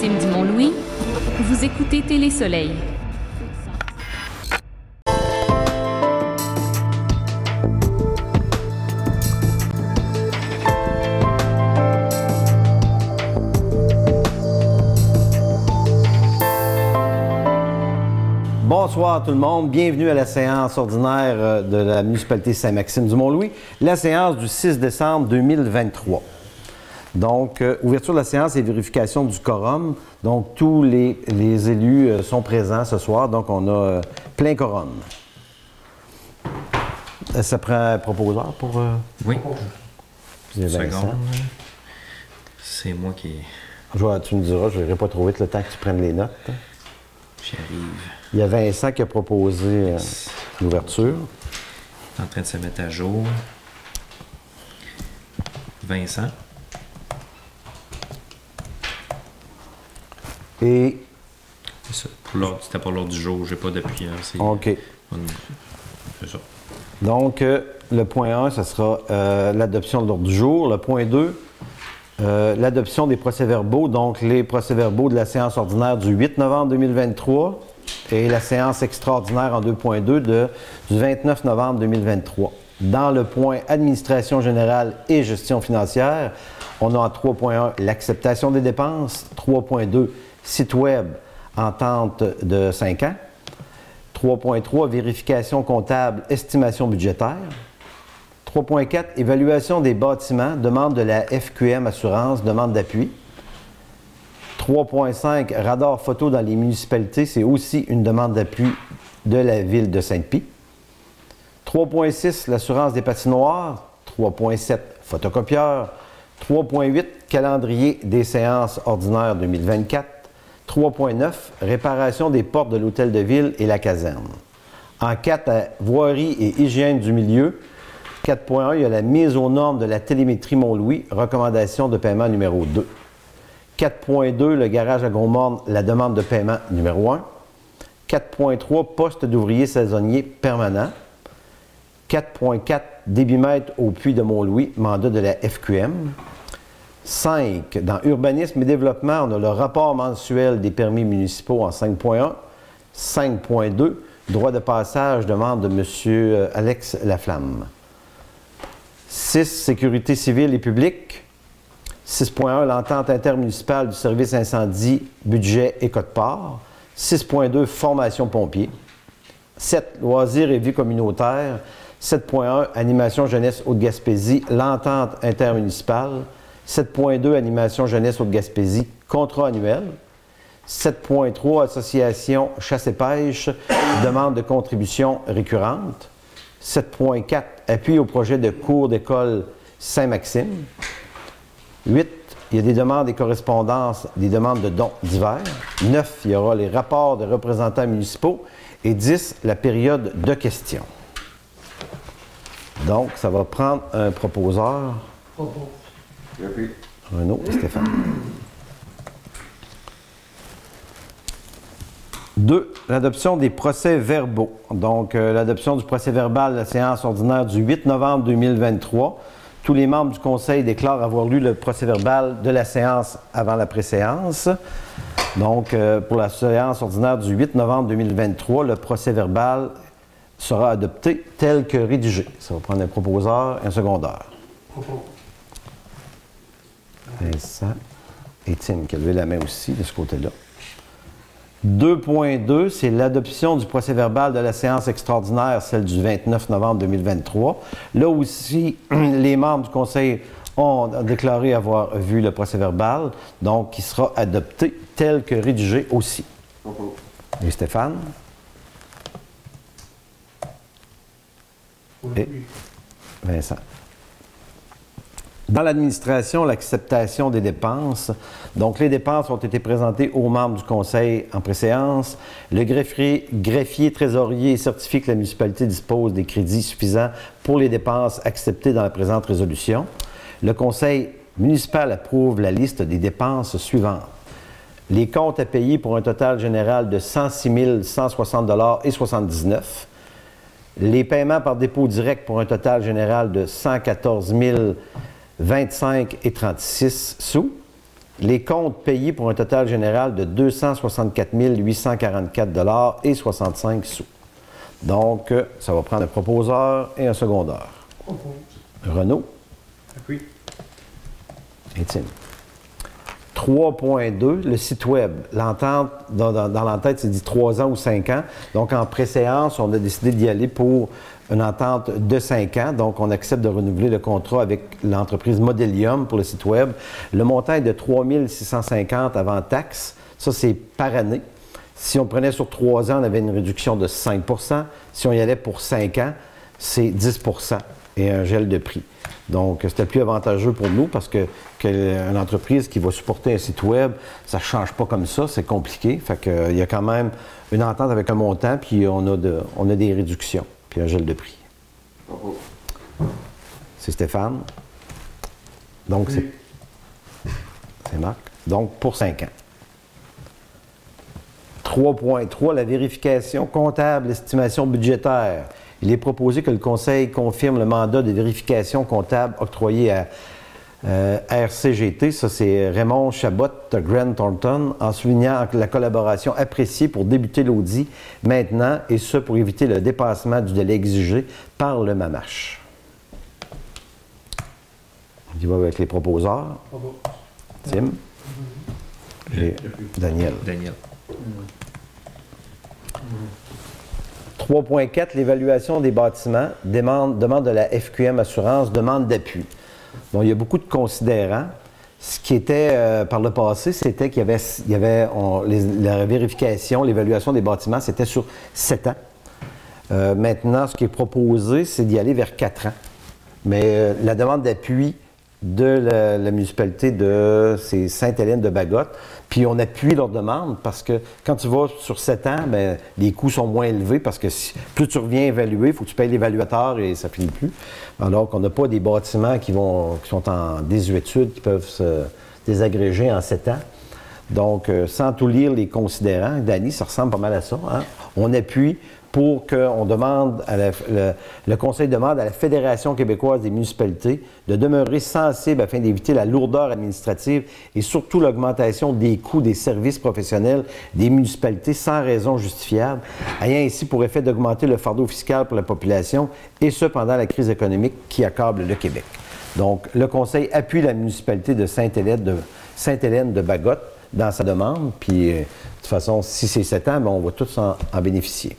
Saint-Maxime du Mont-Louis, vous écoutez Télé-Soleil. Bonsoir tout le monde, bienvenue à la séance ordinaire de la municipalité Saint-Maxime du Mont-Louis, la séance du 6 décembre 2023. Donc, ouverture de la séance et vérification du quorum. Donc, tous les élus sont présents ce soir, donc on a plein quorum. Ça prend un proposeur pour... Oui. Vincent. C'est moi qui... Tu me diras, je n'irai pas trop vite le temps que tu prennes les notes. J'y arrive. Il y a Vincent qui a proposé l'ouverture. En train de se mettre à jour. Vincent. Et... C'était pour l'ordre du jour, j'ai pas d'appui. Hein, OK. C'est ça. Donc, le point 1, ce sera l'adoption de l'ordre du jour. Le point 2, l'adoption des procès-verbaux. Donc, les procès-verbaux de la séance ordinaire du 8 novembre 2023 et la séance extraordinaire en 2.2 du 29 novembre 2023. Dans le point administration générale et gestion financière, on a en 3.1 l'acceptation des dépenses, 3.2 site web entente de 5 ans, 3.3 vérification comptable, estimation budgétaire, 3.4 évaluation des bâtiments, demande de la FQM Assurance, demande d'appui, 3.5 radar photo dans les municipalités, c'est aussi une demande d'appui de la ville de Sainte-Pie, 3.6 l'assurance des patinoires, 3.7 photocopieur, 3.8 calendrier des séances ordinaires 2024, 3.9 réparation des portes de l'hôtel de ville et la caserne. En 4, voirie et hygiène du milieu. 4.1, il y a la mise aux normes de la télémétrie Mont-Louis, recommandation de paiement numéro 2. 4.2, le garage à Gros-Morne, la demande de paiement numéro 1. 4.3, poste d'ouvrier saisonnier permanent. 4.4, débitmètre au puits de Mont-Louis, mandat de la FQM. 5. Dans urbanisme et développement, on a le rapport mensuel des permis municipaux en 5.1. 5.2, droit de passage, demande de M. Alex Laflamme. 6. Sécurité civile et publique. 6.1, l'entente intermunicipale du service incendie, budget et code-part. 6.2, formation pompier. 7. Loisirs et vie communautaire. 7.1, animation jeunesse Haute-Gaspésie, l'entente intermunicipale. 7.2, animation jeunesse Haute-Gaspésie, contrat annuel. 7.3, association chasse et pêche, demande de contribution récurrente. 7.4, appui au projet de cours d'école Saint-Maxime. 8, il y a des demandes et correspondances, des demandes de dons divers. 9, il y aura les rapports de représentants municipaux. Et 10, la période de questions. Donc, ça va prendre un proposeur. Renaud et Stéphane. 2. L'adoption des procès-verbaux. Donc, l'adoption du procès-verbal de la séance ordinaire du 8 novembre 2023. Tous les membres du Conseil déclarent avoir lu le procès-verbal de la séance avant la préséance. Donc, pour la séance ordinaire du 8 novembre 2023, le procès-verbal sera adopté tel que rédigé. Ça va prendre un proposeur et un secondaire. Vincent et Tim qui a levé la main aussi de ce côté-là. 2.2, c'est l'adoption du procès-verbal de la séance extraordinaire, celle du 29 novembre 2023. Là aussi, les membres du Conseil ont déclaré avoir vu le procès-verbal, donc il sera adopté tel que rédigé aussi. Et Stéphane? Et Vincent. Dans l'administration, l'acceptation des dépenses. Donc, les dépenses ont été présentées aux membres du Conseil en préséance. Le greffier trésorier certifie que la municipalité dispose des crédits suffisants pour les dépenses acceptées dans la présente résolution. Le Conseil municipal approuve la liste des dépenses suivantes. Les comptes à payer pour un total général de 106 160,79 $. Les paiements par dépôt direct pour un total général de 114 025,36 $. les comptes payés pour un total général de 264 844 et 65 sous. Donc, ça va prendre un proposeur et un secondaire. Renaud. Oui. Étienne. 3.2, le site web. L'entente, dans l'entête, c'est dit 3 ans ou 5 ans. Donc, en préséance, on a décidé d'y aller pour une entente de 5 ans. Donc, on accepte de renouveler le contrat avec l'entreprise Modelium pour le site web. Le montant est de 3 650 avant taxe. Ça, c'est par année. Si on prenait sur 3 ans, on avait une réduction de 5 %. Si on y allait pour 5 ans, c'est 10 % et un gel de prix. Donc, c'était plus avantageux pour nous parce que une entreprise qui va supporter un site web, ça ne change pas comme ça, c'est compliqué. Fait que, il y a quand même une entente avec un montant, puis on a des réductions, puis un gel de prix. C'est Stéphane. Donc, c'est Marc. Donc, pour 5 ans. 3.3, la vérification comptable, estimation budgétaire. Il est proposé que le Conseil confirme le mandat de vérification comptable octroyé à RCGT, ça c'est Raymond Chabot de Grant Thornton, en soulignant la collaboration appréciée pour débuter l'audit maintenant, et ce pour éviter le dépassement du délai exigé par le MAMACH. On y va avec les proposeurs. Tim. Et Daniel. 3.4, l'évaluation des bâtiments, demande de la FQM Assurance, demande d'appui. Bon, il y a beaucoup de considérants. Ce qui était par le passé, c'était qu'il y avait la vérification, l'évaluation des bâtiments, c'était sur 7 ans. Maintenant, ce qui est proposé, c'est d'y aller vers 4 ans. Mais la demande d'appui de la municipalité de Sainte-Hélène de Bagotte, puis on appuie leur demande parce que quand tu vas sur 7 ans, bien, les coûts sont moins élevés parce que plus tu reviens évaluer, il faut que tu payes l'évaluateur et ça ne finit plus. Alors qu'on n'a pas des bâtiments qui sont en désuétude, qui peuvent se désagréger en 7 ans. Donc, sans tout lire les considérants, Dany, ça ressemble pas mal à ça. Hein? On appuie pour qu'on demande, le Conseil demande à la Fédération québécoise des municipalités de demeurer sensible afin d'éviter la lourdeur administrative et surtout l'augmentation des coûts des services professionnels des municipalités sans raison justifiable, ayant ainsi pour effet d'augmenter le fardeau fiscal pour la population, et ce pendant la crise économique qui accable le Québec. Donc, le Conseil appuie la municipalité de Sainte-Hélène de Bagotte dans sa demande, puis de toute façon, si c'est 7 ans, bien, on va tous en bénéficier.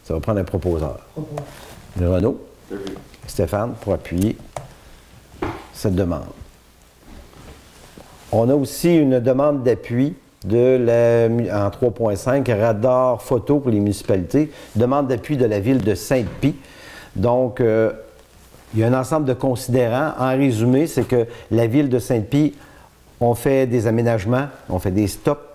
Ça va prendre un proposeur. Renaud, Stéphane, pour appuyer cette demande. On a aussi une demande d'appui en 3.5, radar photo pour les municipalités, demande d'appui de la ville de Sainte-Pie. Donc, il y a un ensemble de considérants. En résumé, c'est que la ville de Sainte-Pie ont fait des aménagements, ont fait des stops,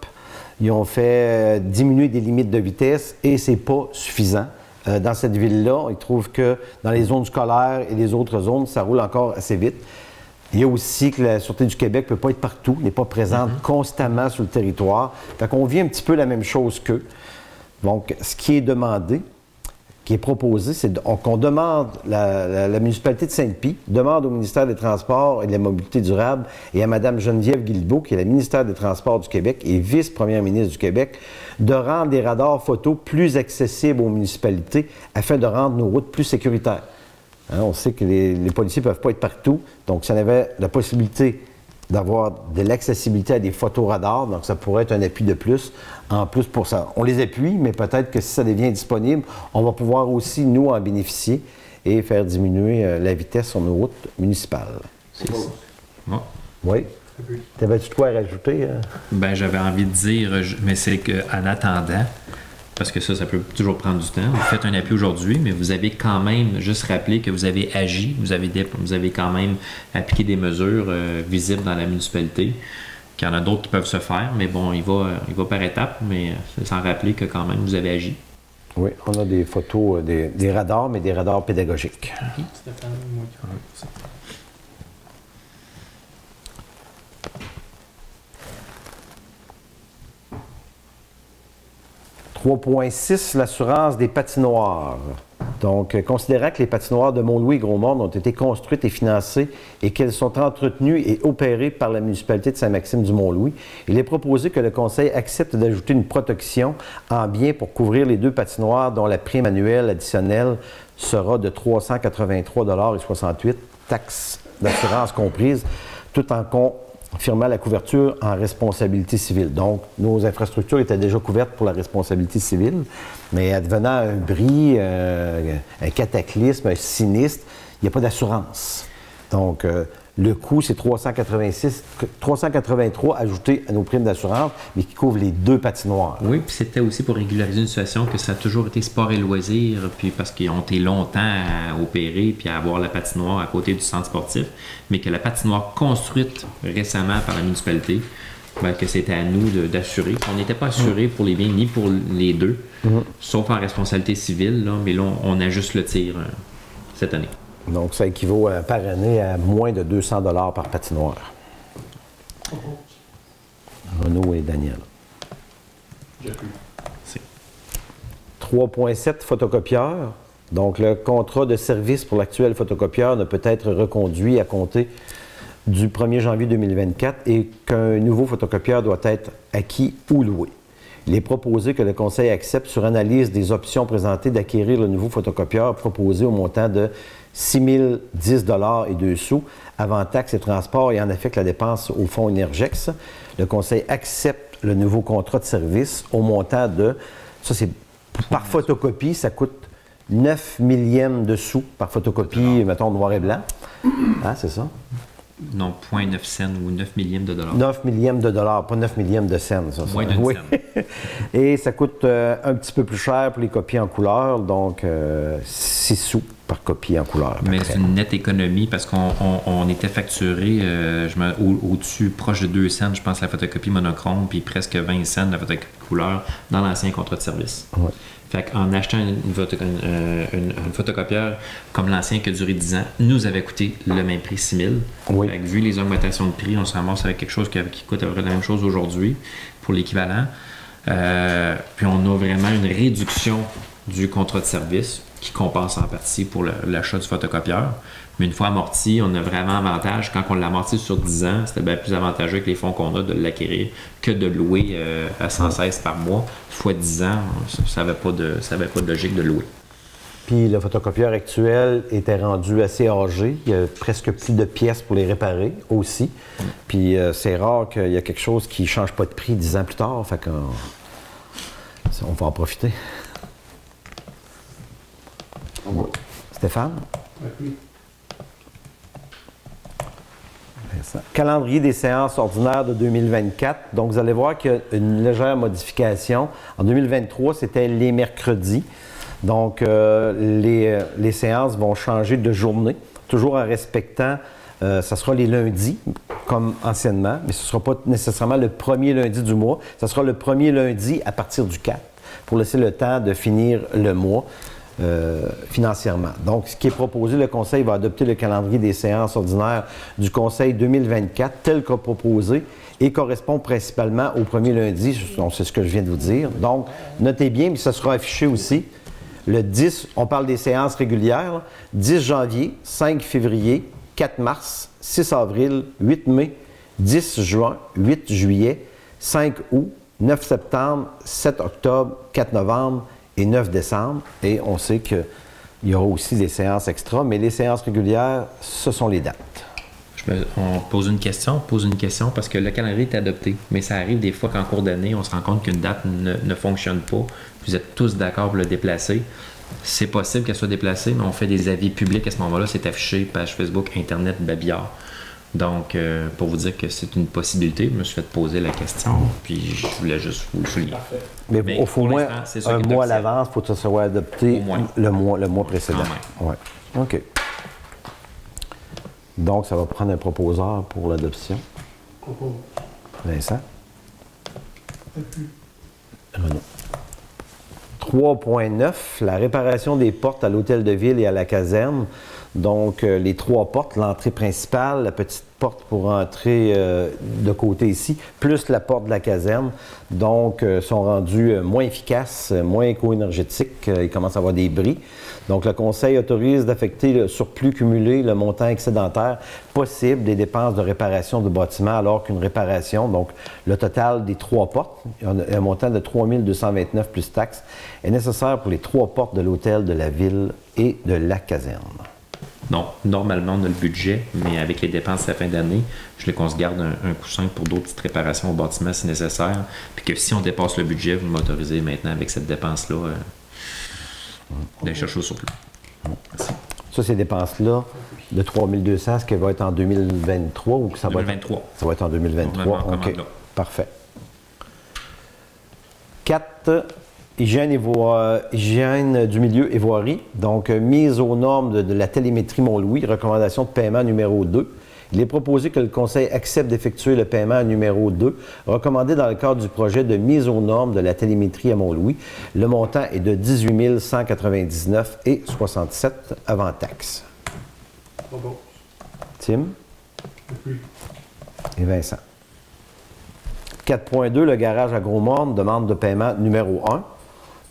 ils ont fait diminuer des limites de vitesse et c'est pas suffisant. Dans cette ville-là, ils trouvent que dans les zones scolaires et les autres zones, ça roule encore assez vite. Il y a aussi que la Sûreté du Québec ne peut pas être partout, n'est pas présente constamment sur le territoire. Fait qu'on vit un petit peu la même chose qu'eux. Donc, ce qui est demandé, qui est proposé, c'est qu'on demande, la municipalité de Sainte-Pie demande au ministère des Transports et de la Mobilité durable et à Mme Geneviève Guilbeault, qui est la ministère des Transports du Québec et vice-première ministre du Québec, de rendre les radars photos plus accessibles aux municipalités afin de rendre nos routes plus sécuritaires. Hein, on sait que les policiers ne peuvent pas être partout, donc si on avait la possibilité d'avoir de l'accessibilité à des photoradars, donc ça pourrait être un appui de plus, en plus pour ça. On les appuie, mais peut-être que si ça devient disponible, on va pouvoir aussi, nous, en bénéficier et faire diminuer la vitesse sur nos routes municipales. Bon. Oui? T'avais-tu de quoi à rajouter? Ben, j'avais envie de dire, mais c'est qu'en attendant, parce que ça peut toujours prendre du temps, vous faites un appui aujourd'hui, mais vous avez quand même juste rappelé que vous avez agi, vous avez quand même appliqué des mesures visibles dans la municipalité, qu'il y en a d'autres qui peuvent se faire, mais bon, il va par étapes, mais c'est sans rappeler que quand même vous avez agi. Oui, on a des photos, des radars, mais des radars pédagogiques. Stéphane, moi qui 3.6, l'assurance des patinoires. Donc, considérant que les patinoires de Mont-Louis et Gros-Morne ont été construites et financées et qu'elles sont entretenues et opérées par la municipalité de Saint-Maxime-du-Mont-Louis, il est proposé que le Conseil accepte d'ajouter une protection en bien pour couvrir les deux patinoires dont la prime annuelle additionnelle sera de 383,68 $, taxes d'assurance comprises, tout en confirmant la couverture en responsabilité civile. Donc, nos infrastructures étaient déjà couvertes pour la responsabilité civile, mais advenant un bris, un cataclysme, un sinistre, il n'y a pas d'assurance. Donc, le coût, c'est 383 ajouté à nos primes d'assurance, mais qui couvre les deux patinoires. Oui, puis c'était aussi pour régulariser une situation que ça a toujours été sport et loisirs, puis parce qu'ils ont été longtemps à opérer puis à avoir la patinoire à côté du centre sportif, mais que la patinoire construite récemment par la municipalité, bien, que c'était à nous d'assurer. On n'était pas assuré pour les biens ni pour les deux, sauf en responsabilité civile, là, mais là, on ajuste le tir cette année. Donc, ça équivaut par année à moins de 200 $ par patinoire. Renaud et Daniel. 3,7 photocopieurs. Donc, le contrat de service pour l'actuel photocopieur ne peut être reconduit à compter du 1er janvier 2024 et qu'un nouveau photocopieur doit être acquis ou loué. Il est proposé que le Conseil accepte, sur analyse des options présentées, d'acquérir le nouveau photocopieur proposé au montant de 6 010 $ et 2 sous avant taxes et transports et en affecte la dépense au fonds Énergex. Le Conseil accepte le nouveau contrat de service au montant de, ça c'est par photocopie, ça coûte 9 millièmes de sous par photocopie, mettons noir et blanc. Hein, c'est ça? Non, 0,9 cents ou 9 millièmes de dollars. 9 millièmes de dollars, pas 9 millièmes de cents. Ça, moins d'une oui. scène. Et ça coûte un petit peu plus cher pour les copies en couleur, donc 6 sous par copie en couleur. Mais c'est une nette économie parce qu'on était facturé au-dessus, proche de 2 cents, je pense, la photocopie monochrome, puis presque 20 cents la photocopie couleur dans l'ancien contrat de service. Ouais. Fait qu'en achetant une photocopieur comme l'ancien qui a duré 10 ans, nous avait coûté le même prix, 6 000. Oui. Fait que vu les augmentations de prix, on se ramasse avec quelque chose qui coûte à peu près la même chose aujourd'hui pour l'équivalent. Puis on a vraiment une réduction du contrat de service qui compense en partie pour l'achat du photocopieur. Mais une fois amorti, on a vraiment avantage. Quand on l'amortit sur 10 ans, c'était bien plus avantageux avec les fonds qu'on a de l'acquérir que de louer à 116 par mois. Fois 10 ans, ça n'avait pas de logique de louer. Puis le photocopieur actuel était rendu assez âgé. Il y a presque plus de pièces pour les réparer aussi. Puis c'est rare qu'il y a quelque chose qui ne change pas de prix 10 ans plus tard. Fait qu'on va en profiter. Stéphane? Oui. Calendrier des séances ordinaires de 2024. Donc, vous allez voir qu'il y a une légère modification. En 2023, c'était les mercredis. Donc, les séances vont changer de journée, toujours en respectant, ça sera les lundis, comme anciennement, mais ce ne sera pas nécessairement le premier lundi du mois. Ce sera le premier lundi à partir du 4, pour laisser le temps de finir le mois. Financièrement. Donc, ce qui est proposé, le Conseil va adopter le calendrier des séances ordinaires du Conseil 2024 tel que proposé et correspond principalement au premier lundi. C'est ce que je viens de vous dire. Donc, notez bien, mais ça sera affiché aussi. Le 10, on parle des séances régulières, 10 janvier, 5 février, 4 mars, 6 avril, 8 mai, 10 juin, 8 juillet, 5 août, 9 septembre, 7 octobre, 4 novembre, et 9 décembre, et on sait qu'il y aura aussi des séances extra, mais les séances régulières, ce sont les dates. On pose une question parce que le calendrier est adopté, mais ça arrive des fois qu'en cours d'année, on se rend compte qu'une date ne fonctionne pas. Vous êtes tous d'accord pour le déplacer. C'est possible qu'elle soit déplacée, mais on fait des avis publics à ce moment-là. C'est affiché, page Facebook, Internet, Babillard. Donc, pour vous dire que c'est une possibilité, je me suis fait poser la question, puis je voulais juste vous le souligner. Mais il faut au moins un mois à l'avance pour que ça soit adopté le mois précédent. Ouais. OK. Donc, ça va prendre un proposeur pour l'adoption. Vincent? Renaud. 3.9, la réparation des portes à l'hôtel de ville et à la caserne. Donc, les 3 portes, l'entrée principale, la petite porte pour entrer de côté ici, plus la porte de la caserne, donc sont rendus moins efficaces, moins éco-énergétiques. Ils commencent à avoir des bris. Donc, le Conseil autorise d'affecter le surplus cumulé, le montant excédentaire possible des dépenses de réparation de bâtiments, alors qu'une réparation, donc le total des 3 portes, un montant de 3 229 plus taxes, est nécessaire pour les 3 portes de l'hôtel de la ville et de la caserne. Donc, normalement, on a le budget, mais avec les dépenses à la fin d'année, je voulais qu'on se garde un coussin pour d'autres petites réparations au bâtiment si nécessaire. Puis que si on dépasse le budget, vous m'autorisez maintenant avec cette dépense-là d'aller chercher au surplus. Merci. Ça, ces dépenses-là, de 3 200, est-ce qu'elle va être en 2023 ou que ça 2023. Ça va être en 2023. OK. Parfait. 4. Hygiène du milieu et voirie. Donc, mise aux normes de la télémétrie Mont-Louis, recommandation de paiement numéro 2. Il est proposé que le Conseil accepte d'effectuer le paiement numéro 2, recommandé dans le cadre du projet de mise aux normes de la télémétrie à Mont-Louis. Le montant est de 18 199,67 avant taxe. Tim? Et Vincent. 4.2, le garage à Gros-Morne, demande de paiement numéro 1.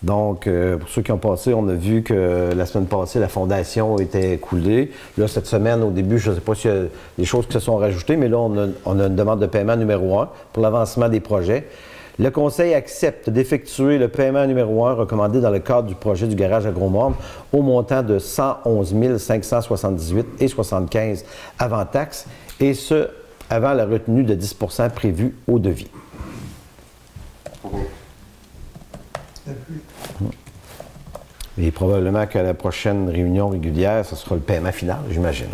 Donc, pour ceux qui ont passé, on a vu que la semaine passée, la fondation était coulée. Là, cette semaine, au début, je ne sais pas s'il y a des choses qui se sont rajoutées, mais là, on a une demande de paiement numéro 1 pour l'avancement des projets. Le Conseil accepte d'effectuer le paiement numéro 1 recommandé dans le cadre du projet du garage à Gros-Morne au montant de 111 578,75 avant taxe, et ce, avant la retenue de 10 % prévue au devis. Et probablement qu'à la prochaine réunion régulière, ce sera le paiement final, j'imagine.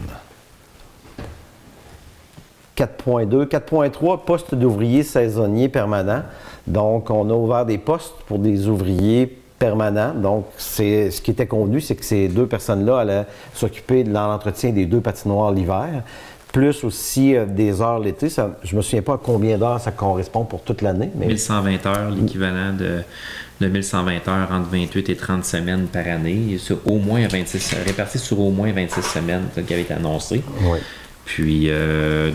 4.2. 4.3, poste d'ouvrier saisonnier permanent. Donc, on a ouvert des postes pour des ouvriers permanents. Donc, ce qui était convenu, c'est que ces 2 personnes-là allaient s'occuper de l'entretien des 2 patinoires l'hiver, plus aussi des heures l'été. Je ne me souviens pas à combien d'heures ça correspond pour toute l'année. Mais 1120 heures, l'équivalent de 1120 heures entre 28 et 30 semaines par année, sur au moins 26, réparti sur au moins 26 semaines, tel qui avait été annoncé. Oui. Puis,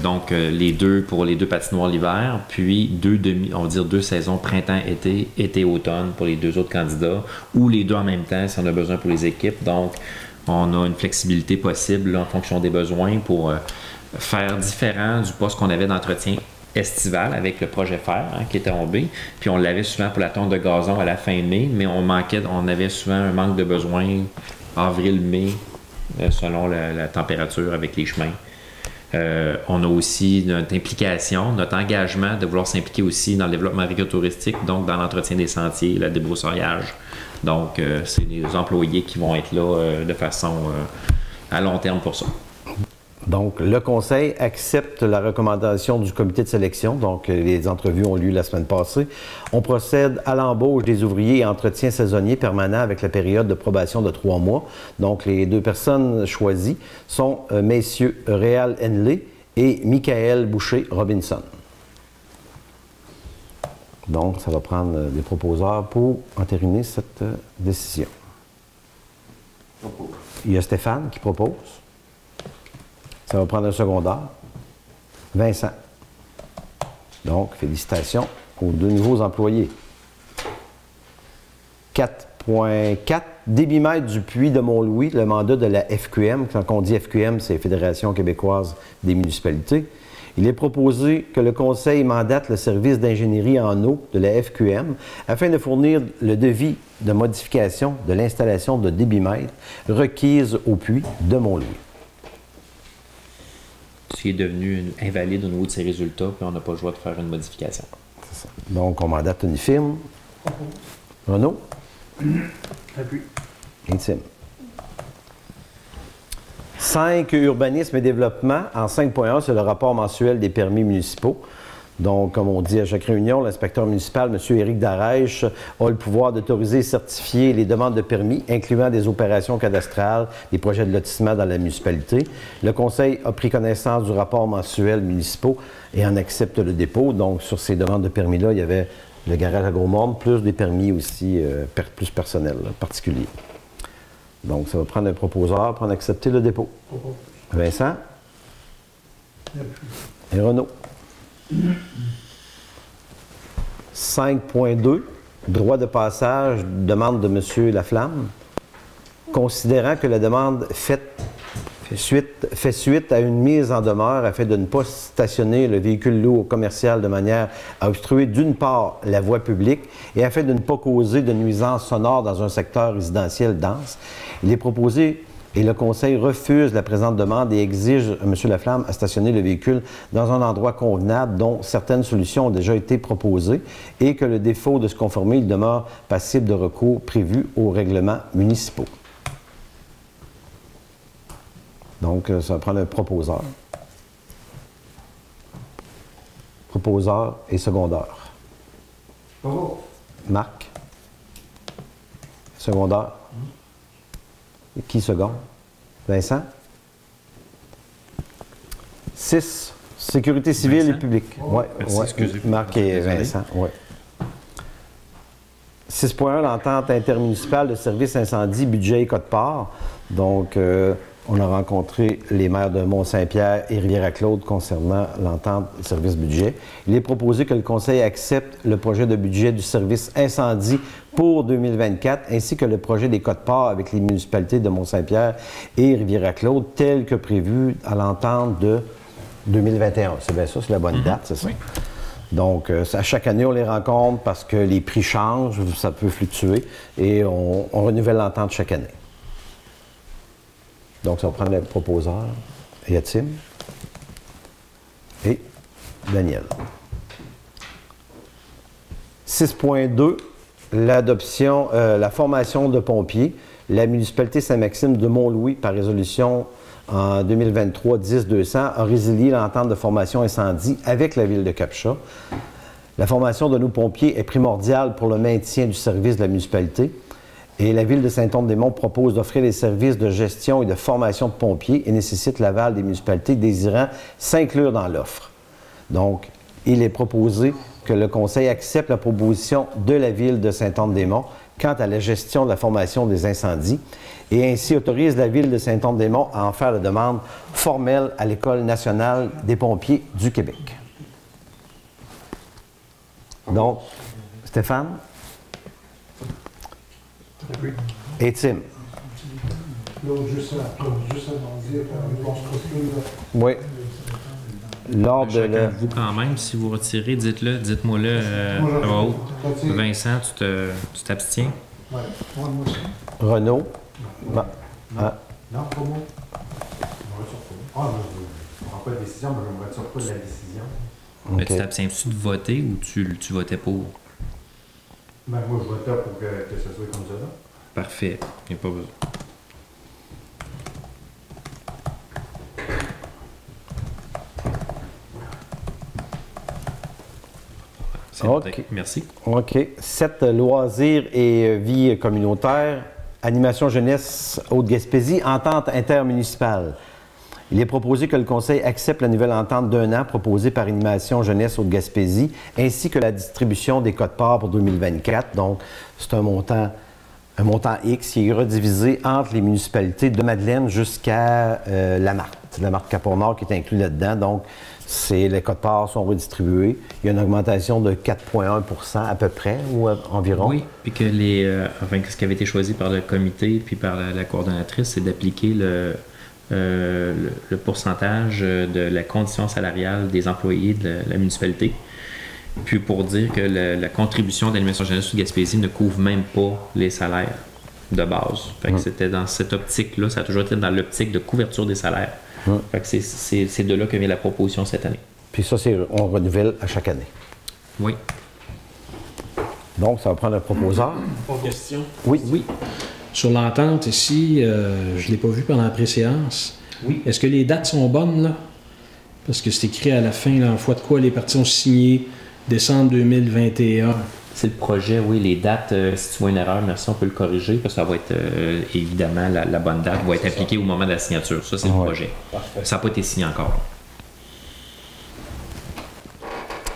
donc, les 2 pour les 2 patinoires l'hiver, puis 2 saisons printemps-été, été-automne pour les 2 autres candidats, ou les 2 en même temps si on a besoin pour les équipes. Donc, on a une flexibilité possible là, en fonction des besoins pour faire différent du poste qu'on avait d'entretien estival avec le projet fer qui était tombé. Puis on l'avait souvent pour la tonte de gazon à la fin mai, mais on avait souvent un manque de besoin avril-mai selon la température avec les chemins. On a aussi notre implication, notre engagement de vouloir s'impliquer aussi dans le développement agritouristique, donc dans l'entretien des sentiers, le débroussaillage. Donc, c'est des employés qui vont être là de façon à long terme pour ça. Donc, le Conseil accepte la recommandation du comité de sélection. Donc, les entrevues ont lieu la semaine passée. On procède à l'embauche des ouvriers et entretien saisonnier permanent avec la période de probation de 3 mois. Donc, les 2 personnes choisies sont messieurs Réal Henley et Michael Boucher-Robinson. Donc, ça va prendre des proposeurs pour entériner cette décision. Il y a Stéphane qui propose. Ça va prendre un secondaire. Vincent. Donc, félicitations aux 2 nouveaux employés. 4.4. Débitmètre du puits de Mont-Louis, le mandat de la FQM. Quand on dit FQM, c'est Fédération québécoise des municipalités. Il est proposé que le Conseil mandate le service d'ingénierie en eau de la FQM afin de fournir le devis de modification de l'installation de débitmètre requise au puits de Mont-Louis. Ce qui est devenu invalide au niveau de ses résultats, puis on n'a pas le choix de faire une modification. C'est ça. Donc, on mandate une firme. Renaud? Appui. Intime. 5, urbanisme et développement. En 5.1, c'est le rapport mensuel des permis municipaux. Donc, comme on dit à chaque réunion, l'inspecteur municipal, M. Éric Darèche, a le pouvoir d'autoriser et certifier les demandes de permis, incluant des opérations cadastrales, des projets de lotissement dans la municipalité. Le Conseil a pris connaissance du rapport mensuel municipaux et en accepte le dépôt. Donc, sur ces demandes de permis-là, il y avait le garage à Gros-Morne, plus des permis aussi plus personnels, particuliers. Donc, ça va prendre un proposeur pour en accepter le dépôt. Vincent et Renaud. 5.2, droit de passage, demande de M. Laflamme. Considérant que la demande fait suite à une mise en demeure afin de ne pas stationner le véhicule lourd commercial de manière à obstruer d'une part la voie publique et afin de ne pas causer de nuisances sonores dans un secteur résidentiel dense, il est proposé et le Conseil refuse la présente demande et exige à M. Laflamme à stationner le véhicule dans un endroit convenable dont certaines solutions ont déjà été proposées et que le défaut de se conformer, il demeure passible de recours prévu aux règlements municipaux. Donc, ça va prendre un proposeur. Proposeur et secondeur. Marc. Secondeur. Qui seconde? Vincent. 6. Sécurité civile Vincent? et publique. Ouais, Merci, ouais. excusez. Marc et Désolé. Vincent. Ouais. 6.1, l'entente intermunicipale de services incendie, budget et code-part. Donc, on a rencontré les maires de Mont-Saint-Pierre et Rivière-à-Claude concernant l'entente service-budget. Il est proposé que le Conseil accepte le projet de budget du service incendie pour 2024, ainsi que le projet des codes-parts avec les municipalités de Mont-Saint-Pierre et Rivière-à-Claude, tel que prévu à l'entente de 2021. C'est bien ça, c'est la bonne date, c'est ça? Oui. Donc, à chaque année, on les rencontre parce que les prix changent, ça peut fluctuer, et on renouvelle l'entente chaque année. Donc, ça va prendre le proposeur, Yatim et Daniel. 6.2, l'adoption, la formation de pompiers. La municipalité Saint-Maxime de Mont-Louis, par résolution en 2023-10-200, a résilié l'entente de formation incendie avec la ville de Cap-Chat. La formation de nos pompiers est primordiale pour le maintien du service de la municipalité. Et la Ville de Saint-Onde-des-Monts propose d'offrir les services de gestion et de formation de pompiers et nécessite l'aval des municipalités désirant s'inclure dans l'offre. Donc, il est proposé que le Conseil accepte la proposition de la Ville de Saint-Onde-des-Monts quant à la gestion de la formation des incendies et ainsi autorise la Ville de Saint-Onde-des-Monts à en faire la demande formelle à l'École nationale des pompiers du Québec. Donc, Stéphane? Et Tim. L'autre, juste avant de dire qu'on se retrouve là. Oui. Lors de Chacun le... de vous, quand même, si vous retirez, dites-le, dites-moi-le Moi, je à voix haute. retire. Vincent, tu t'abstiens? Ouais. Moi aussi. Renaud. Ah. Non, pas moi. Je me retire pas. Ah, je ne prends pas de décision, mais je ne me retire pas de la décision. Mais OK. tu t'abstiens-tu de voter ou tu votais pour? Ben, moi, je vote pour que ce soit comme ça. Là. Parfait. Il n'y a pas besoin. C'est OK. noté. Merci. OK. 7. Loisirs et vie communautaire. Animation jeunesse Haute-Gaspésie. Entente intermunicipale. Il est proposé que le Conseil accepte la nouvelle entente d'1 an proposée par Animation jeunesse Haute-Gaspésie, ainsi que la distribution des codes-parts pour 2024. Donc, c'est un montant X qui est redivisé entre les municipalités de Madeleine jusqu'à Lamarthe. Lamarthe Cap-Nord qui est inclus là-dedans. Donc, les codes-parts sont redistribués. Il y a une augmentation de 4,1 % à peu près, ou environ. Oui, puis que ce qui avait été choisi par le comité puis par la coordonnatrice, c'est d'appliquer le pourcentage de la condition salariale des employés de la municipalité. Puis pour dire que la contribution d'Animation jeunesse de Gaspésie ne couvre même pas les salaires de base. Fait que c'était dans cette optique-là, ça a toujours été dans l'optique de couverture des salaires. Fait que c'est de là que vient la proposition cette année. Puis ça, on renouvelle à chaque année. Oui. Donc, ça va prendre un proposeur. Question. Oui. Oui. Sur l'entente ici, je ne l'ai pas vu pendant la préséance. Oui. Est-ce que les dates sont bonnes, là? Parce que c'est écrit à la fin, là, en foi de quoi les parties ont signé décembre 2021. C'est le projet, oui, les dates, si tu vois une erreur, merci, on peut le corriger, parce que ça va être, évidemment, la bonne date va être appliquée au moment de la signature. Ça, c'est le projet. Parfait. Ça n'a pas été signé encore.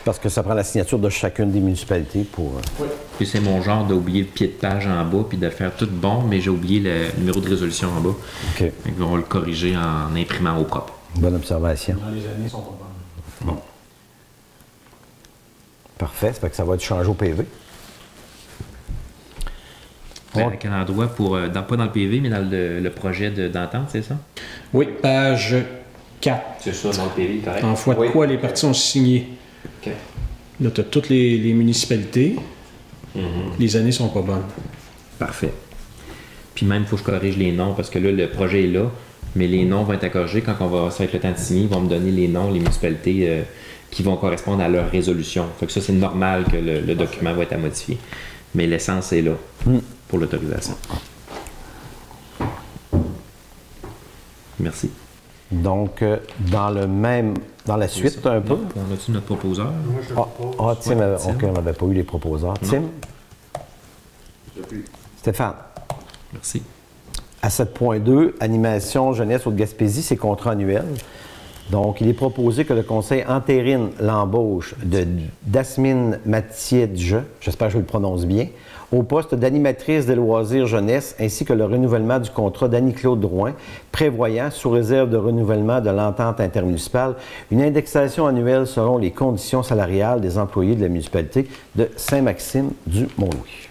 Parce que ça prend la signature de chacune des municipalités pour... Puis c'est mon genre d'oublier le pied de page en bas puis de le faire tout bon, mais j'ai oublié le numéro de résolution en bas. OK. Fait qu'on va le corriger en imprimant au propre. Bonne observation. Dans les années, ils sont pas bonnes. Bon. Parfait. Ça fait que ça va être changé au PV. À quel endroit pas dans le PV, mais dans le projet d'entente, c'est ça? Oui, page 4. C'est ça, dans le PV, correct. En foi de quoi les parties ont signé. OK. Là, tu as toutes les municipalités. Les années sont pas bonnes. Parfait. Puis même, il faut que je corrige les noms, parce que là, le projet est là, mais les noms vont être corrigés quand ça va être le temps de signer. Ils vont me donner les noms, les municipalités qui vont correspondre à leur résolution. Fait que ça, c'est normal que le document va être à modifier. Mais l'essence est là pour l'autorisation. Merci. Donc, dans la suite, un peu. On a-tu notre proposeur? Moi, je le propose. Tim, Tim. OK, on n'avait pas eu les proposeurs. Tim? Stéphane? Merci. À 7.2, animation jeunesse Haute-Gaspésie, c'est contrat annuel. Donc, il est proposé que le Conseil entérine l'embauche d'Asmine Mathiedje, j'espère que je le prononce bien, au poste d'animatrice des loisirs jeunesse, ainsi que le renouvellement du contrat d'Annie-Claude Drouin, prévoyant, sous réserve de renouvellement de l'entente intermunicipale, une indexation annuelle selon les conditions salariales des employés de la municipalité de Saint-Maxime-du-Mont-Louis.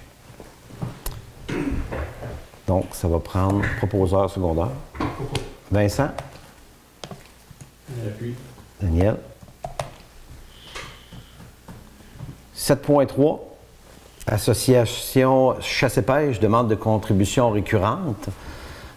Donc, ça va prendre proposeur secondaire. Vincent? Daniel. 7.3, Association Chasse et Pêche demande de contribution récurrente.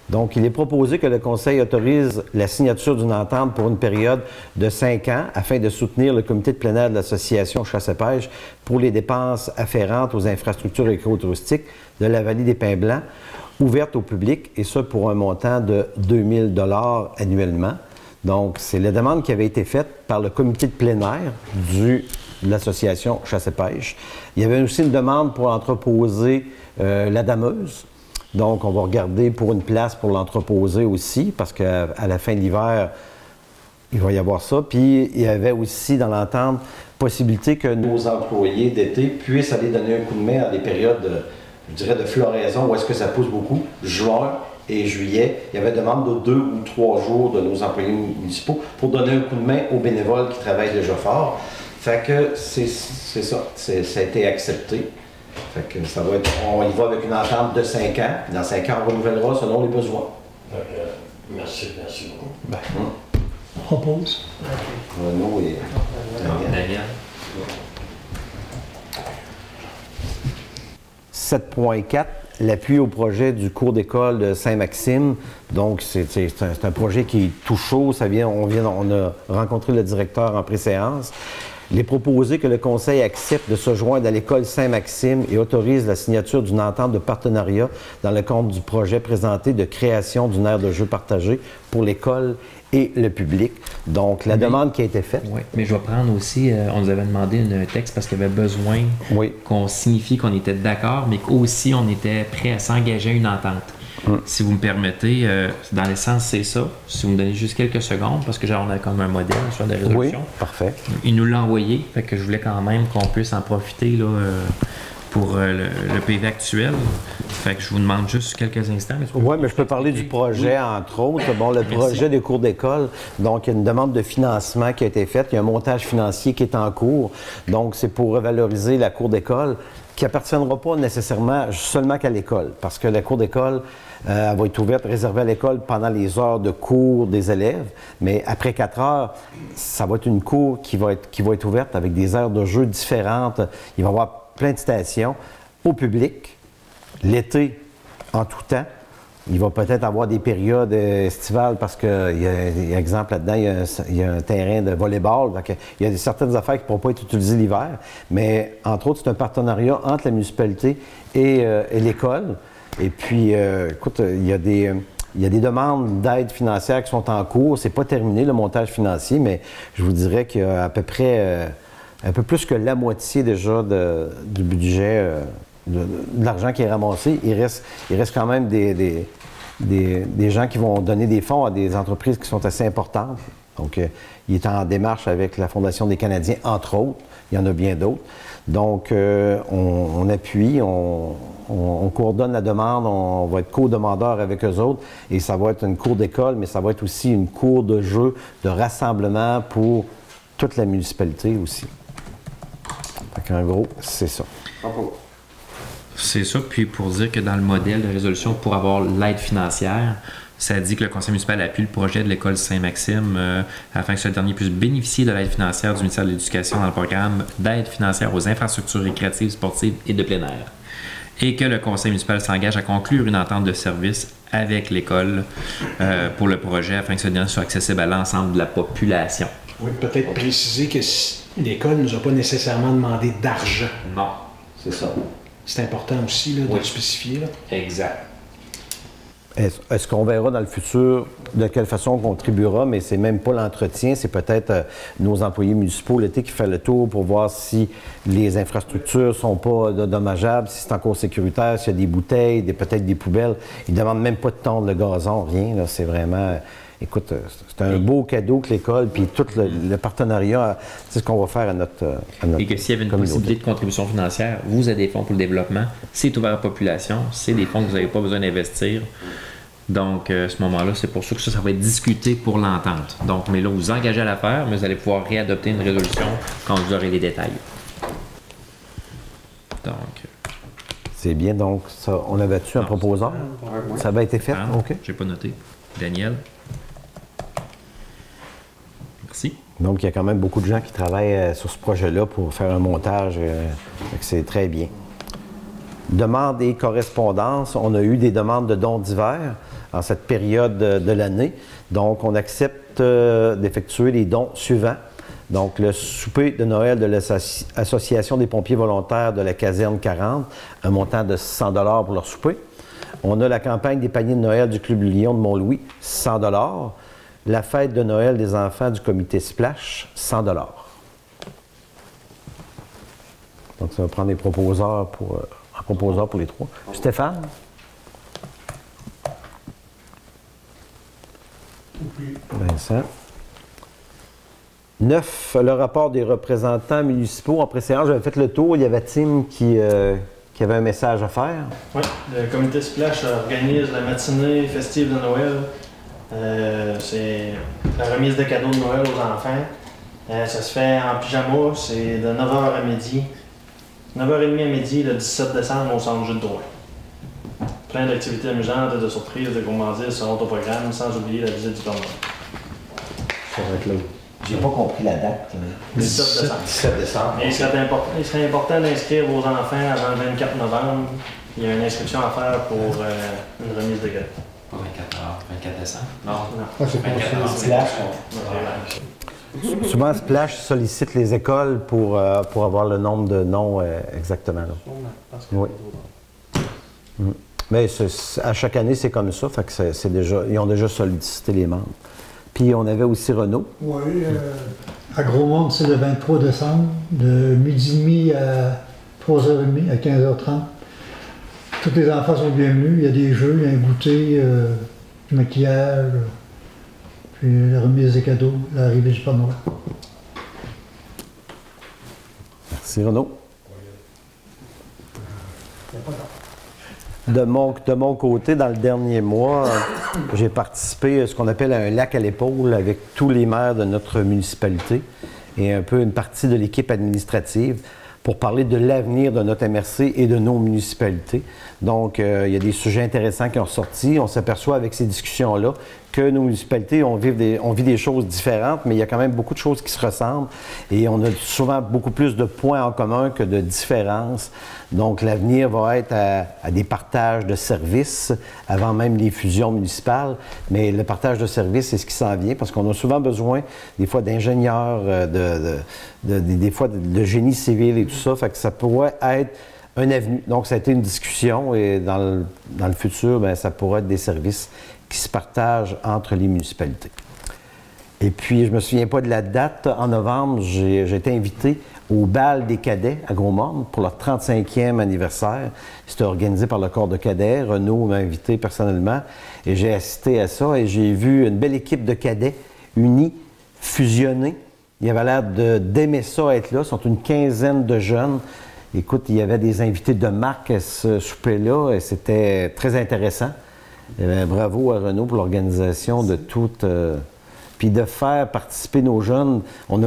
Donc, il est proposé que le Conseil autorise la signature d'une entente pour une période de 5 ans afin de soutenir le comité de plein air de l'Association Chasse et Pêche pour les dépenses afférentes aux infrastructures écotouristiques de la vallée des Pins Blancs, ouvertes au public, et ça pour un montant de 2 000 $ annuellement. Donc, c'est la demande qui avait été faite par le comité de plein air de l'Association Chasse et Pêche. Il y avait aussi une demande pour entreposer la dameuse. Donc, on va regarder pour une place pour l'entreposer aussi, parce qu'à la fin de l'hiver, il va y avoir ça. Puis, il y avait aussi dans l'entente possibilité que nos employés d'été puissent aller donner un coup de main à des périodes, je dirais, de floraison, où est-ce que ça pousse beaucoup, juin et juillet. Il y avait demande de 2 ou 3 jours de nos employés municipaux pour donner un coup de main aux bénévoles qui travaillent déjà fort. Fait que c'est ça, ça a été accepté. Fait que ça va être, on y va avec une entente de 5 ans. Dans 5 ans, on renouvellera selon les besoins. Merci beaucoup. On propose. Renaud et Daniel. 7.4, l'appui au projet du cours d'école de Saint-Maxime. Donc, c'est un projet qui est tout chaud. On a rencontré le directeur en préséance. Il est proposé que le Conseil accepte de se joindre à l'école Saint-Maxime et autorise la signature d'une entente de partenariat dans le cadre du projet présenté de création d'une aire de jeu partagée pour l'école et le public. Donc, la demande qui a été faite. Oui, mais je vais prendre aussi, on nous avait demandé un texte parce qu'il y avait besoin qu'on signifie qu'on était d'accord, mais qu'aussi on était prêt à s'engager à une entente. Si vous me permettez, dans l'essence, c'est ça. Si vous me donnez juste quelques secondes, parce que genre, on a comme un modèle sur la résolution. Oui, parfait. Il nous l'a envoyé, fait que je voulais quand même qu'on puisse en profiter là, pour le PV actuel. Fait que je vous demande juste quelques instants. Oui, mais je peux parler du projet, entre autres. Bon, le projet des cours d'école, donc il y a une demande de financement qui a été faite. Il y a un montage financier qui est en cours. Donc, c'est pour revaloriser la cour d'école qui appartiendra pas nécessairement seulement qu'à l'école, parce que la cour d'école, elle va être ouverte, réservée à l'école pendant les heures de cours des élèves, mais après 4 heures, ça va être une cour qui va être ouverte avec des aires de jeu différentes. Il va y avoir plein de stations au public, l'été, en tout temps. Il va peut-être avoir des périodes estivales parce que, exemple, là-dedans, il y a un terrain de volley-ball. Donc, il y a certaines affaires qui ne pourront pas être utilisées l'hiver. Mais, entre autres, c'est un partenariat entre la municipalité et l'école. Et puis, écoute, il y a des demandes d'aide financière qui sont en cours. C'est pas terminé, le montage financier, mais je vous dirais qu'il y a à peu près un peu plus que la moitié déjà du budget, de l'argent qui est ramassé. Il reste quand même des gens qui vont donner des fonds à des entreprises qui sont assez importantes. Donc, il est en démarche avec la Fondation des Canadiens, entre autres. Il y en a bien d'autres. Donc, on appuie, on coordonne la demande, on va être co-demandeur avec eux autres. Et ça va être une cour d'école, mais ça va être aussi une cour de jeu, de rassemblement pour toute la municipalité aussi. Fait qu'en gros, c'est ça. C'est ça. Puis pour dire que dans le modèle de résolution, pour avoir l'aide financière, ça dit que le conseil municipal appuie le projet de l'école Saint-Maxime afin que ce dernier puisse bénéficier de l'aide financière du ministère de l'Éducation dans le programme d'aide financière aux infrastructures récréatives, sportives et de plein air. Et que le conseil municipal s'engage à conclure une entente de service avec l'école pour le projet afin que ce dernier soit accessible à l'ensemble de la population. Oui, peut-être préciser que l'école ne nous a pas nécessairement demandé d'argent. Non, c'est ça. C'est important aussi là, de le spécifier. Là. Exact. Est-ce qu'on verra dans le futur de quelle façon on contribuera, mais c'est même pas l'entretien, c'est peut-être nos employés municipaux l'été qui fait le tour pour voir si les infrastructures sont pas dommageables, si c'est encore sécuritaire, s'il y a des bouteilles, peut-être des poubelles. Ils ne demandent même pas de tondre le gazon, rien. Là, c'est vraiment... Écoute, c'est un beau cadeau que l'école, puis tout le partenariat, c'est ce qu'on va faire à notre et que s'il y avait une possibilité de contribution financière, vous avez des fonds pour le développement, c'est ouvert à la population, c'est des fonds que vous n'avez pas besoin d'investir. Donc, à ce moment-là, c'est pour ça que ça va être discuté pour l'entente. Donc, mais là, vous engagez à la faire, mais vous allez pouvoir réadopter une résolution quand vous aurez les détails. Donc... C'est bien, donc, ça, on avait-tu un proposeur? Ça avait été fait? OK. J'ai pas noté. Daniel? Merci. Donc, il y a quand même beaucoup de gens qui travaillent sur ce projet-là pour faire un montage. C'est très bien. Demandes et correspondances. On a eu des demandes de dons divers en cette période de l'année. Donc, on accepte d'effectuer les dons suivants. Donc, le souper de Noël de l'Association des pompiers volontaires de la caserne 40, un montant de 100 $ pour leur souper. On a la campagne des paniers de Noël du Club Lion de Mont-Louis, 100 $. La fête de Noël des enfants du comité Splash, 100 $. Donc, ça va prendre des proposeurs pour les trois. Stéphane? Vincent? 9, le rapport des représentants municipaux. En précédent, j'avais fait le tour. Il y avait Tim qui avait un message à faire. Oui, le comité Splash organise la matinée festive de Noël. C'est la remise de cadeaux de Noël aux enfants. Ça se fait en pyjama. C'est de 9h à midi. 9h30 à midi, le 17 décembre, au centre Jules Drouin. Plein d'activités amusantes et de surprises, de gourmandises seront au programme, sans oublier la visite du Père Noël. Ça va être là. J'ai pas compris la date. 17 décembre. 17 décembre. Et il serait important d'inscrire vos enfants avant le 24 novembre. Il y a une inscription à faire pour une remise de cadeaux. Pas 24 décembre? Non. Ah, c'est pas 24 Splash. Souvent, Splash sollicite les écoles pour avoir le nombre de noms exactement. Là. Oui. Mais à chaque année, c'est comme ça. Fait que ils ont déjà sollicité les membres. Puis on avait aussi Renaud. Oui, à Gros-Monde, c'est le 23 décembre, de 12h30 à 3h30, à 15h30. Tous les enfants sont bienvenus. Il y a des jeux, il y a un goûter, du maquillage, puis la remise des cadeaux, l'arrivée du Père Noël. Merci Renaud. De mon côté, dans le dernier mois, j'ai participé à ce qu'on appelle un lac à l'épaule avec tous les maires de notre municipalité et un peu une partie de l'équipe administrative pour parler de l'avenir de notre MRC et de nos municipalités. Donc, il y a des sujets intéressants qui ont sorti. On s'aperçoit avec ces discussions-là que nos municipalités, on vit des choses différentes, mais il y a quand même beaucoup de choses qui se ressemblent et on a souvent beaucoup plus de points en commun que de différences. Donc, l'avenir va être à des partages de services avant même les fusions municipales, mais le partage de services, c'est ce qui s'en vient parce qu'on a souvent besoin, des fois, d'ingénieurs, des fois de génie civil et tout ça, fait que ça pourrait être un avenue. Donc, ça a été une discussion et dans le futur, bien, ça pourrait être des services qui se partagent entre les municipalités. Et puis, je ne me souviens pas de la date. En novembre, j'ai été invité au bal des cadets à Gros-Morne pour leur 35e anniversaire. C'était organisé par le corps de cadets. Renaud m'a invité personnellement et j'ai assisté à ça et j'ai vu une belle équipe de cadets unis fusionner. Il avait l'air d'aimer ça, être là. Ils sont une quinzaine de jeunes. Écoute, il y avait des invités de marque à ce souper-là et c'était très intéressant. Bravo à Renaud pour l'organisation de tout. Puis de faire participer nos jeunes. On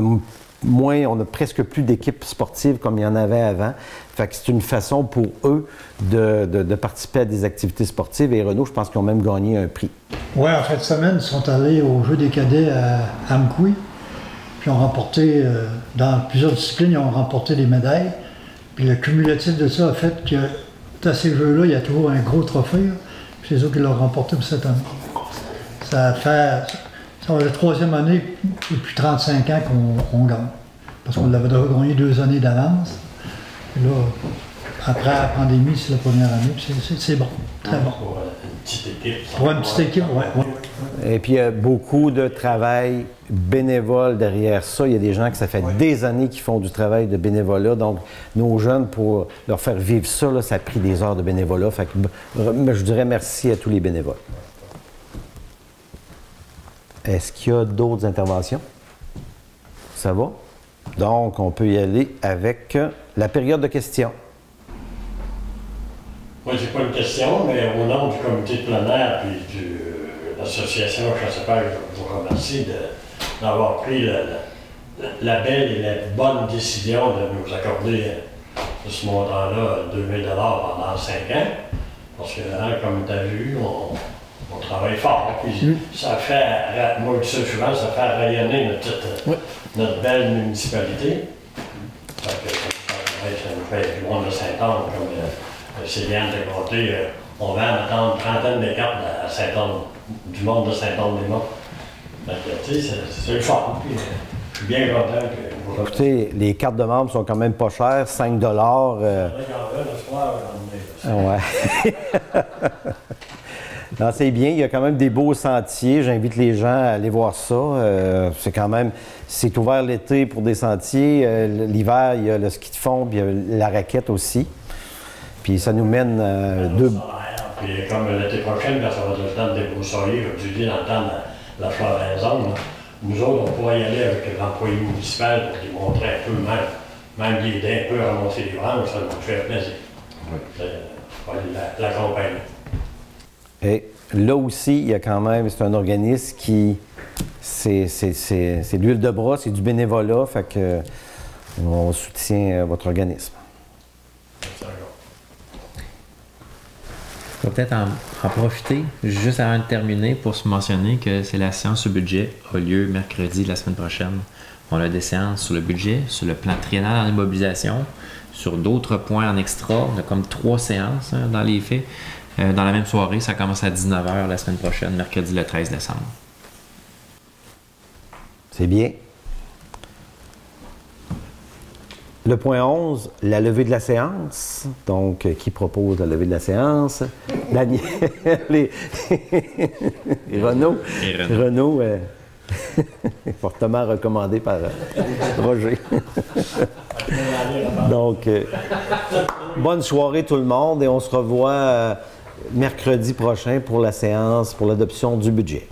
a presque plus d'équipes sportives comme il y en avait avant. Fait que c'est une façon pour eux de participer à des activités sportives. Et Renaud, je pense qu'ils ont même gagné un prix. Oui, en fin de semaine, ils sont allés aux Jeux des cadets à Amkoui. Puis ont remporté, dans plusieurs disciplines, ils ont remporté des médailles. Puis le cumulatif de ça a fait que dans ces Jeux-là, il y a toujours un gros trophée. Puis c'est eux qui l'ont remporté pour cette année. Ça va la troisième année depuis 35 ans qu'on gagne. Parce qu'on l'avait gagné 2 années d'avance. Puis là, après la pandémie, c'est la première année. Puis c'est bon, très bon. Pour une petite équipe. Pour une petite équipe, oui. Et puis, il y a beaucoup de travail bénévole derrière ça. Il y a des gens que ça fait des années qui font du travail de bénévolat. Donc, nos jeunes, pour leur faire vivre ça, là, ça a pris des heures de bénévolat. Fait que, je dirais merci à tous les bénévoles. Est-ce qu'il y a d'autres interventions? Ça va? Donc, on peut y aller avec la période de questions. Moi, j'ai pas une question, mais au nom du comité de plein air et de l'association Chassepeur, je vous remercie d'avoir pris la belle et la bonne décision de nous accorder ce montant-là, 2 000 $ pendant 5 ans. Parce que, comme tu as vu, on travaille fort. Puis ça fait, moi je dis ça souvent, ça fait rayonner notre belle municipalité. Ça nous fait du monde de Saint-Anne, comme Céliane t'a compté, on vend maintenant une trentaine de cartes à Saint-Anne, du monde de Saint-Anne-des-Monts. Tu sais, c'est le fun. Puis, je suis bien content que vous... Écoutez, les cartes de membres sont quand même pas chères, 5 $. Ouais. Non, c'est bien, il y a quand même des beaux sentiers. J'invite les gens à aller voir ça. C'est ouvert l'été pour des sentiers. L'hiver, il y a le ski de fond, puis il y a la raquette aussi. Puis ça nous mène Puis comme l'été prochain, quand ça va être le temps de débroussailler, comme tu dis, dans le temps de la floraison, nous autres, on pourra y aller avec l'employé municipal pour lui montrer un peu, même l'aider un peu à remonter les branches, ça nous fait plaisir. Oui. L'accompagner. Et là aussi, il y a quand même, c'est un organisme qui, c'est de l'huile de bras, c'est du bénévolat, fait que on soutient votre organisme. On va peut-être en profiter, juste avant de terminer, pour se mentionner que c'est la séance sur budget a lieu mercredi la semaine prochaine. On a des séances sur le budget, sur le plan triennal en immobilisation, sur d'autres points en extra. On a comme 3 séances dans les faits. Dans la même soirée, ça commence à 19 h la semaine prochaine, mercredi le 13 décembre. C'est bien. Le point 11, la levée de la séance. Donc, qui propose la levée de la séance? Daniel et Renaud. Renaud fortement recommandé par Roger. Donc, bonne soirée tout le monde et on se revoit mercredi prochain pour la séance pour l'adoption du budget.